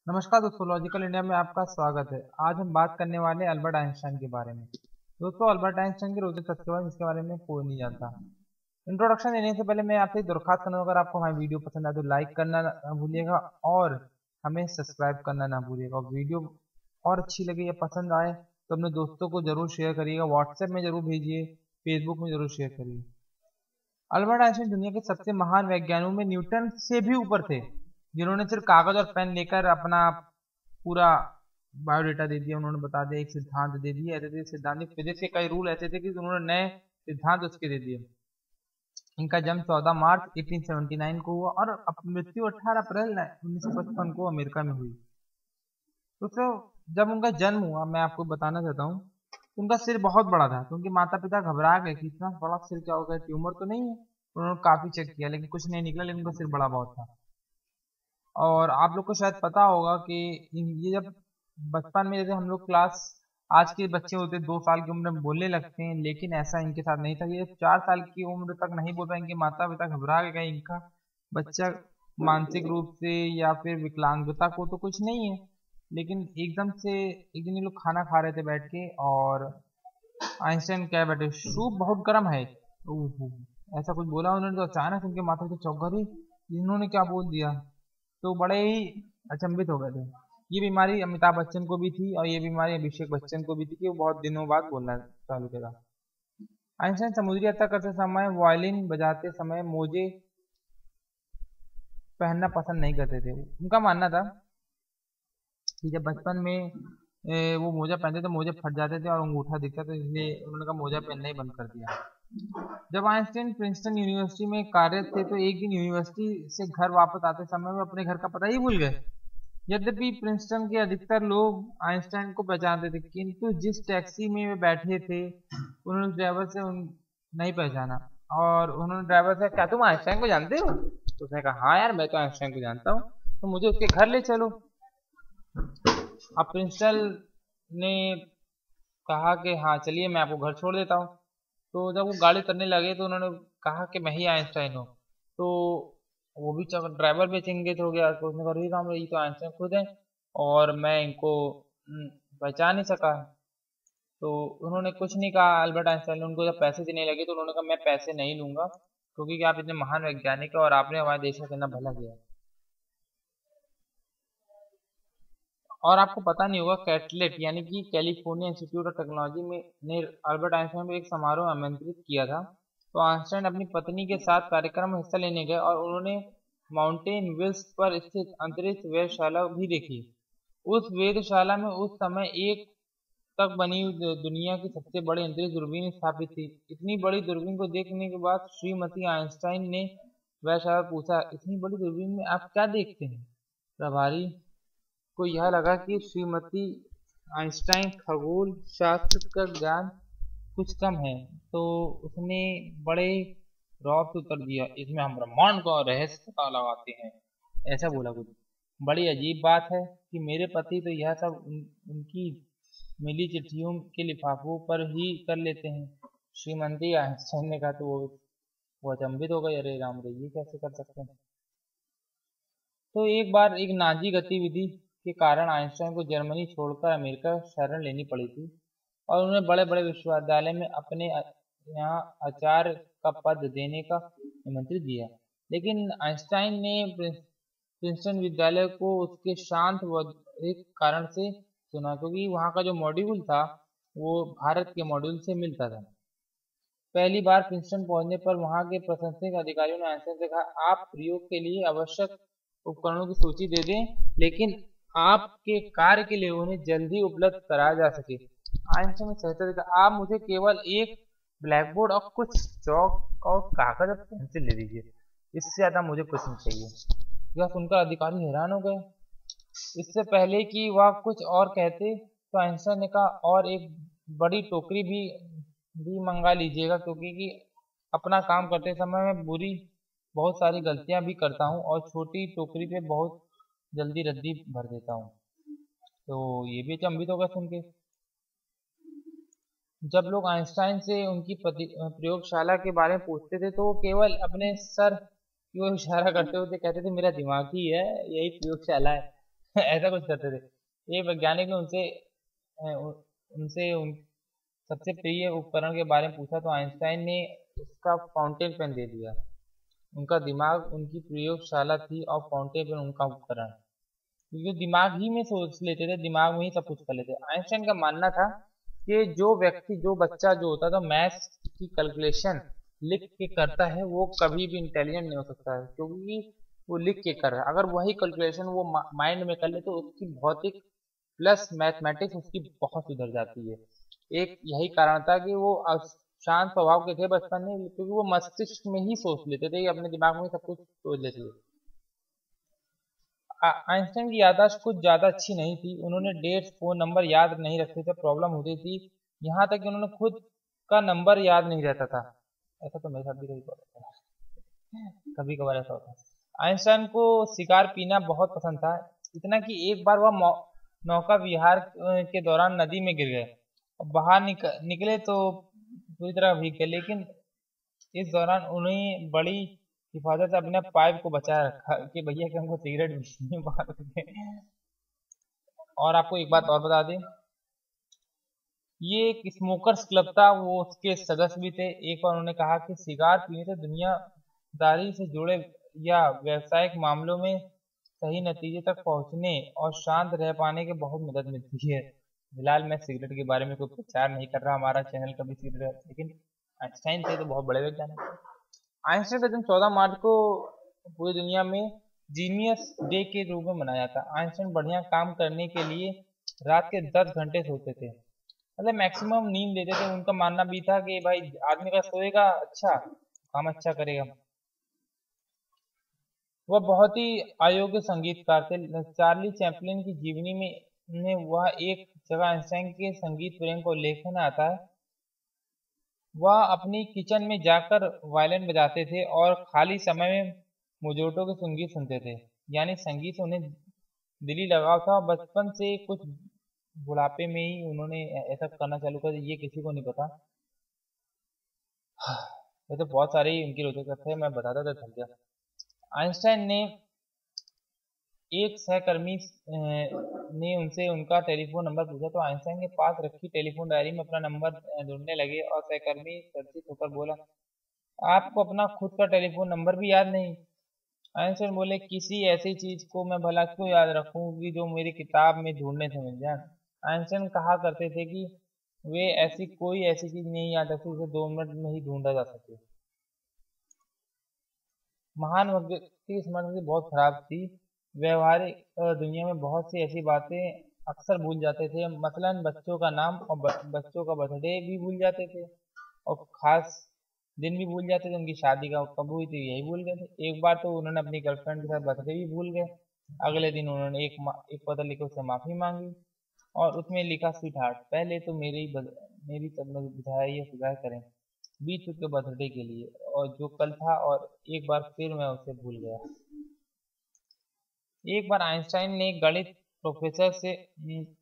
नमस्कार दोस्तों, logical India में आपका स्वागत है। आज हम बात करने वाले हैं अल्बर्ट आइंस्टाइन के बारे में। दोस्तों, अल्बर्ट आइंस्टाइन के रोचक तथ्य जिसके बारे में कोई नहीं जानता। इंट्रोडक्शन देने से पहले मैं आपसे एक दरख्वास्त करूँगा, अगर आपको हमारी वीडियो पसंद आए तो लाइक करना ना भूलिएगा और हमें सब्सक्राइब करना ना भूलिएगा। और वीडियो और अच्छी लगे या पसंद आए तो अपने दोस्तों को जरूर शेयर करिएगा, व्हाट्सएप में जरूर भेजिए, फेसबुक में जरूर शेयर करिए। अल्बर्ट आइंस्टाइन दुनिया के सबसे महान वैज्ञानिकों में न्यूटन से भी ऊपर थे, जिन्होंने सिर्फ कागज और पेन लेकर अपना पूरा बायोडेटा दे दिया। उन्होंने बता दिया, एक सिद्धांत दे दिए। ऐसे थे सिद्धांत, फिजिक्स के कई रूल ऐसे थे कि उन्होंने नए सिद्धांत उसके दे दिए। इनका जन्म 14 मार्च 1879 को हुआ और मृत्यु 18 अप्रैल 1955 को अमेरिका में हुई। तो जब उनका जन्म हुआ, मैं आपको बताना चाहता हूँ, उनका सिर बहुत बड़ा था। तो उनके माता पिता घबरा गए कि इतना बड़ा सिर क्या होगा, ट्यूमर तो नहीं है। उन्होंने काफी चेक किया लेकिन कुछ नहीं निकला, लेकिन उनका सिर बड़ा बहुत था। और आप लोग को शायद पता होगा कि ये जब बचपन में, जैसे हम लोग क्लास, आज के बच्चे होते 2 साल की उम्र में बोलने लगते हैं, लेकिन ऐसा इनके साथ नहीं था। ये 4 साल की उम्र तक नहीं बोल पाए। इनके माता पिता घबरा गए, कहीं इनका बच्चा मानसिक रूप से या फिर विकलांगता को तो कुछ नहीं है। लेकिन एकदम से एक दिन ये लोग खाना खा रहे थे बैठ के, और आइंस्टाइन क्या बैठे, सूप बहुत गर्म है, ओहो, ऐसा कुछ बोला उन्होंने। तो अचानक उनके माता पिता चौंक गए, इन्होंने क्या बोल दिया। तो बड़े ही अचंभित हो गए थे। ये बीमारी अमिताभ बच्चन को भी थी और ये बीमारी अभिषेक बच्चन को भी थी कि वो बहुत दिनों बाद बोलना चालू करा। आइंस्टाइन समुद्री यात्रा करते समय वायलिन बजाते समय मोजे पहनना पसंद नहीं करते थे। उनका मानना था कि जब बचपन में वो मोजा पहनते थे, मोजे फट जाते थे और अंगूठा दिखता था, इसलिए उन्होंने कहा मोजा पहनना ही बंद कर दिया। जब आइंस्टाइन प्रिंसटन यूनिवर्सिटी में कार्यरत थे तो एक दिन यूनिवर्सिटी से घर वापस आते समय वो अपने घर का पता ही भूल गए। यद्यपि प्रिंसटन के अधिकतर लोग आइंस्टाइन को पहचानते थे, किंतु जिस टैक्सी में वे बैठे थे उन्होंने ड्राइवर से नहीं पहचाना। और उन्होंने ड्राइवर से, क्या तुम आइंस्टाइन को जानते हो? तो उसने कहा, हाँ यार, मैं तो आइंस्टाइन को जानता हूँ, तो मुझे उसके घर ले चलो। अब प्रिंसिपल ने कहा कि हाँ चलिए, मैं आपको घर छोड़ देता हूँ। तो जब वो गाड़ी करने लगे तो उन्होंने कहा कि मैं ही आइंस्टाइन हूँ। तो वो भी ड्राइवर भी चिंतित हो गया। तो उसने कहा, "अरे राम, ये तो आइंस्टाइन खुद है और मैं इनको पहचान नहीं सका।" तो उन्होंने कुछ नहीं कहा। अल्बर्ट आइंस्टाइन ने उनको जब पैसे देने लगे तो उन्होंने कहा, मैं पैसे नहीं लूंगा, क्योंकि आप इतने महान वैज्ञानिक है और आपने हमारे देश का कितना भला किया। और आपको पता नहीं होगा, कैटलेट यानी कि कैलिफोर्निया इंस्टीट्यूट ऑफ टेक्नोलॉजी में ने अल्बर्ट आइंस्टाइन को एक समारोह में आमंत्रित किया था। तो आइंस्टाइन अपनी पत्नी के साथ कार्यक्रम में हिस्सा लेने गए और उन्होंने माउंटेन विल्स पर स्थित अंतरिक्ष वेधशाला भी देखी। उस वेधशाला में उस समय एक तक बनी हुई दुनिया की सबसे बड़ी अंतरिक्ष दूरबीन स्थापित थी। इतनी बड़ी दूरबीन को देखने के बाद श्रीमती आइंस्टाइन ने वेधशाला पूछा, इतनी बड़ी दूरबीन में आप क्या देखते हैं? प्रभारी को यह लगा कि श्रीमती आइंस्टाइन खगोल शास्त्र का ज्ञान कुछ कम है, तो उसने बड़े रौब से उत्तर दिया, इसमें हम ब्रह्मांड का रहस्य पता लगाते हैं। ऐसा बोला कुछ। बड़ी अजीब बात है कि मेरे पति तो यह सब उनकी मिली चिट्ठियों के लिफाफों पर ही कर लेते हैं। श्रीमती आइंस्टाइन ने कहा। तो वो अचंभित हो गए, अरे राम रे, ये कैसे कर सकते हैं। तो एक बार एक नाजी गतिविधि के कारण आइंस्टाइन को जर्मनी छोड़कर अमेरिका शरण लेनी पड़ी थी और उन्हें बड़े बड़े विश्वविद्यालय में अपने यहाँ आचार्य का पद देने का निमंत्रित दिया। लेकिन आइंस्टाइन ने प्रिंसटन विद्यालय को उसके शांत व एक कारण से चुना, क्योंकि वहाँ का जो मॉड्यूल था वो भारत के मॉड्यूल से मिलता था। पहली बार प्रिंसटन पहुंचने पर वहां के प्रशासनिक अधिकारियों ने आइंस्टाइन से कहा, आप प्रयोग के लिए आवश्यक उपकरणों की सूची दे दें, लेकिन आपके कार्य के लिए उन्हें जल्दी उपलब्ध कराया जा सके। आइंस्टाइन ने सहजता से कहा, आप मुझे केवल एक ब्लैक बोर्ड और कुछ चौक और कागज और पेंसिल दे दीजिए, इससे ज्यादा मुझे कुछ नहीं चाहिए। यह सुनकर अधिकारी हैरान हो गए। इससे पहले कि वह कुछ और कहते तो आइंस्टाइन ने कहा, और एक बड़ी टोकरी भी मंगा लीजिएगा, क्योंकि कि अपना काम करते समय मैं बहुत सारी गलतियां भी करता हूँ और छोटी टोकरी पे बहुत जल्दी रद्दी भर देता हूँ। तो ये भी अचंभित होगा सुन के। जब लोग आइंस्टाइन से उनकी प्रयोगशाला के बारे में पूछते थे तो वो केवल अपने सर की ओर इशारा करते होते, कहते थे, मेरा दिमाग ही है, यही प्रयोगशाला है। ऐसा कुछ करते थे। एक वैज्ञानिक ने उनसे सबसे प्रिय उपकरण के बारे में पूछा तो आइंस्टाइन ने उसका फाउंटेन पेन दे दिया। उनका दिमाग उनकी प्रयोगशाला थी और फाउंटेन पेन उनका उपकरण। क्योंकि दिमाग ही में सोच लेते थे, दिमाग में ही सब कुछ कर लेते। आइंस्टाइन का मानना था कि जो बच्चा जो होता था मैथ्स की कैलकुलेशन लिख के करता है वो कभी भी इंटेलिजेंट नहीं हो सकता है, क्योंकि वो लिख के कर रहा है। अगर वही कैलकुलेशन वो माइंड में कर ले तो उसकी भौतिक प्लस मैथमेटिक्स उसकी बहुत सुधर जाती है। एक यही कारण था कि वो शांत स्वभाव के थे बचपन में, क्योंकि वो मस्तिष्क में ही सोच लेते थे, अपने दिमाग में सब कुछ सोच लेते थे। आइंस्टाइन की याददाश्त कुछ ज्यादा अच्छी नहीं थी, उन्होंने डेट्स फोन नंबर याद नहीं रखते थे, प्रॉब्लम होती थी। यहाँ तक कि उन्होंने खुद का नंबर याद नहीं रहता था। ऐसा तो मेरे साथ भी कभी कभार ऐसा होता है। आइंस्टाइन को सिगार पीना बहुत पसंद था, इतना कि एक बार वह नौका विहार के दौरान नदी में गिर गए। अब बाहर निकले तो पूरी तरह भीग गए, लेकिन इस दौरान उन्हें बड़ी हिफाजत से अपने पाइप को बचाए रखा कि भैया कि हमको सिगरेट भी मार के। और आपको एक बात और बता दें, ये एक स्मोकर्स क्लब था, वो उसके सदस्य भी थे। एक बार उन्होंने कहा कि सिगार पीने से दुनियादारी से जुड़े या व्यावसायिक मामलों में सही नतीजे तक पहुंचने और शांत रह पाने के बहुत मदद मिलती है। फिलहाल मैं सिगरेट के बारे में कोई प्रचार नहीं कर रहा, हमारा चैनल कभी सिगरेट, लेकिन आइंस्टाइन थे तो बहुत बड़े वैज्ञानिक। आइंस्टाइन का जन्म 14 मार्च को पूरी दुनिया में जीनियस डे के रूप में मनाया था। आइंस्टाइन बढ़िया काम करने के लिए रात के 10 घंटे सोते थे, मतलब मैक्सिमम नींद लेते थे। उनका मानना भी था कि भाई आदमी का सोएगा अच्छा काम अच्छा करेगा। वह बहुत ही अयोग्य संगीतकार थे। चार्ली चैपलिन की जीवनी में वह एक जगह आइंस्टाइन के संगीत प्रेम को लेखन आता है। वह अपनी किचन में जाकर वायलिन बजाते थे और खाली समय में मोजोटो के संगीत सुनते थे। यानी संगीत से उन्हें दिली लगाव था। बचपन से कुछ बुढ़ापे में ही उन्होंने ऐसा करना चालू कर दिया, ये किसी को नहीं पता। ये तो बहुत सारे ही उनकी रोचक तथ्य है, मैं बताता था थक गया। आइंस्टाइन ने एक सहकर्मी ने उनसे उनका टेलीफोन नंबर पूछा तो आइंस्टाइन के पास रखी टेलीफोन डायरी में अपना नंबर ढूंढने लगे और सहकर्मी चर्चित होकर बोला, आपको अपना खुद का टेलीफोन नंबर भी याद नहीं? आइंस्टाइन बोले, किसी ऐसी चीज को मैं भला क्यों याद रखूं कि जो मेरी किताब में ढूंढने से मिल जाए। आइंस्टाइन कहा करते थे कि वे कोई ऐसी चीज नहीं याद रखती जिसे 2 मिनट में ही ढूंढा जा सके। महान व्यक्ति की स्मृति बहुत खराब थी। व्यवहारिक दुनिया में बहुत सी ऐसी बातें अक्सर भूल जाते थे, मसलन बच्चों का नाम और बच्चों का बर्थडे भी भूल जाते थे, और खास दिन भी भूल जाते थे। उनकी शादी का कब हुई थी यही भूल गए थे। एक बार तो उन्होंने अपनी गर्लफ्रेंड के साथ बर्थडे भी भूल गए। अगले दिन उन्होंने एक पत्र लिखकर उससे माफी मांगी और उसमें लिखा, स्वीट हार्ट, पहले तो मेरी तब बधाई या सुधार करें बीत चुके बर्थडे के लिए और जो कल था, और एक बार फिर मैं उसे भूल गया। एक बार आइंस्टाइन ने गणित प्रोफेसर से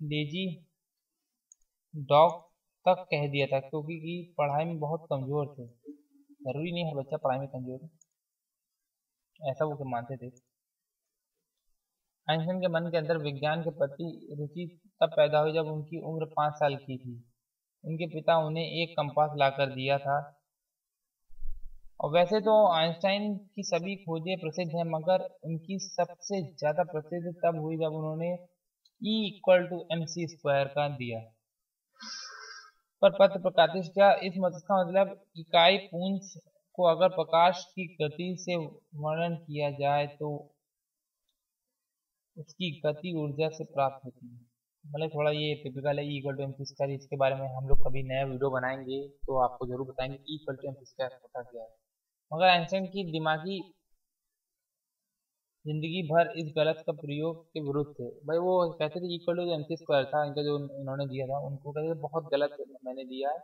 लेजी डॉग तक कह दिया था, क्योंकि कि पढ़ाई में बहुत कमजोर थे। जरूरी नहीं हर बच्चा पढ़ाई में कमजोर है, ऐसा वो मानते थे। आइंस्टाइन के मन के अंदर विज्ञान के प्रति रुचि तब पैदा हुई जब उनकी उम्र 5 साल की थी। उनके पिता उन्हें एक कंपास लाकर दिया था। और वैसे तो आइंस्टाइन की सभी खोजें प्रसिद्ध हैं, मगर उनकी सबसे ज्यादा प्रसिद्ध तब हुई जब उन्होंने E=mc² का दिया। पर पत्र प्रकाशित किया। इसका मतलब इकाई पुंज को अगर प्रकाश की गति से वर्णन किया जाए तो उसकी गति ऊर्जा से प्राप्त होती है। मतलब थोड़ा ये टिपिकल है E=mc²। इसके बारे में हम लोग कभी नया वीडियो बनाएंगे तो आपको जरूर बताएंगे E=mc² होता क्या है। मगर आइंस्टाइन की दिमागी जिंदगी भर इस गलत का प्रयोग के विरुद्ध थे। भाई वो कहते थे E=mc² था इनका, जो इन्होंने दिया था उनको कहते थे बहुत गलत मैंने दिया है,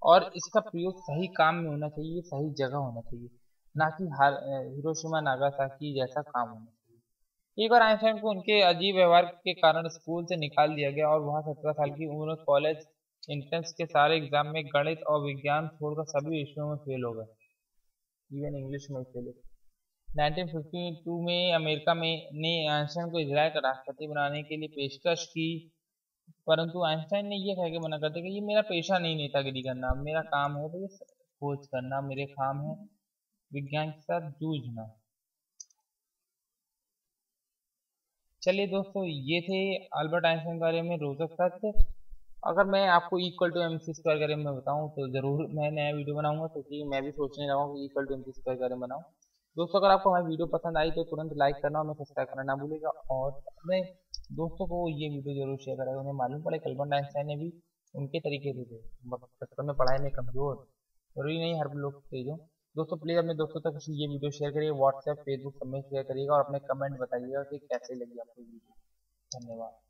और इसका प्रयोग सही काम में होना चाहिए, सही जगह होना चाहिए, ना कि हिरोशिमा नागासाकी जैसा काम होना चाहिए। एक बार आइंस्टाइन को उनके अजीब व्यवहार के कारण स्कूल से निकाल दिया गया और वहाँ 17 साल की उम्र में कॉलेज एंट्रेंस के सारे एग्जाम में गणित और विज्ञान छोड़कर सभी विषयों में फेल हो गए, इवन इंग्लिश में फेल हो गए। 1952 में अमेरिका में ने आइंस्टाइन को इजराइल का राष्ट्रपति बनाने के लिए पेशकश की, परंतु आइंस्टाइन ने ये कह के मना कर दिया कि ये मेरा पेशा नहीं नेतागिरी करना, मेरा काम है भाई खोज करना, मेरे काम है विज्ञान के साथ जूझना। चलिए दोस्तों, ये थे अल्बर्ट आइंस्टाइन के बारे में रोचक तथ्य। अगर मैं आपको इक्वल टू MC स्क्वायर के बारे में बताऊं तो ज़रूर मैं नया वीडियो बनाऊंगा, क्योंकि मैं भी सोचने लगा हूं कि इक्वल टू MC स्क्वायर के बारे में बनाऊं। दोस्तों, अगर आपको हमारी वीडियो पसंद आई तो तुरंत लाइक करना और हमें सब्सक्राइब करना ना भूलेगा, और अपने दोस्तों को ये वीडियो जरूर शेयर करेगा। उन्हें मालूम पड़े कि अल्बर्ट आइंस्टाइन ने भी उनके तरीके से थे, बचपन में पढ़ाई में कमजोर, जरूरी नहीं हर लोग तेज हो। दोस्तों प्लीज़ अपने दोस्तों तक ये वीडियो शेयर करिए, व्हाट्सएप फेसबुक सब में शेयर करिएगा, और अपने कमेंट बताइएगा कि कैसे लगी आपको वीडियो। धन्यवाद।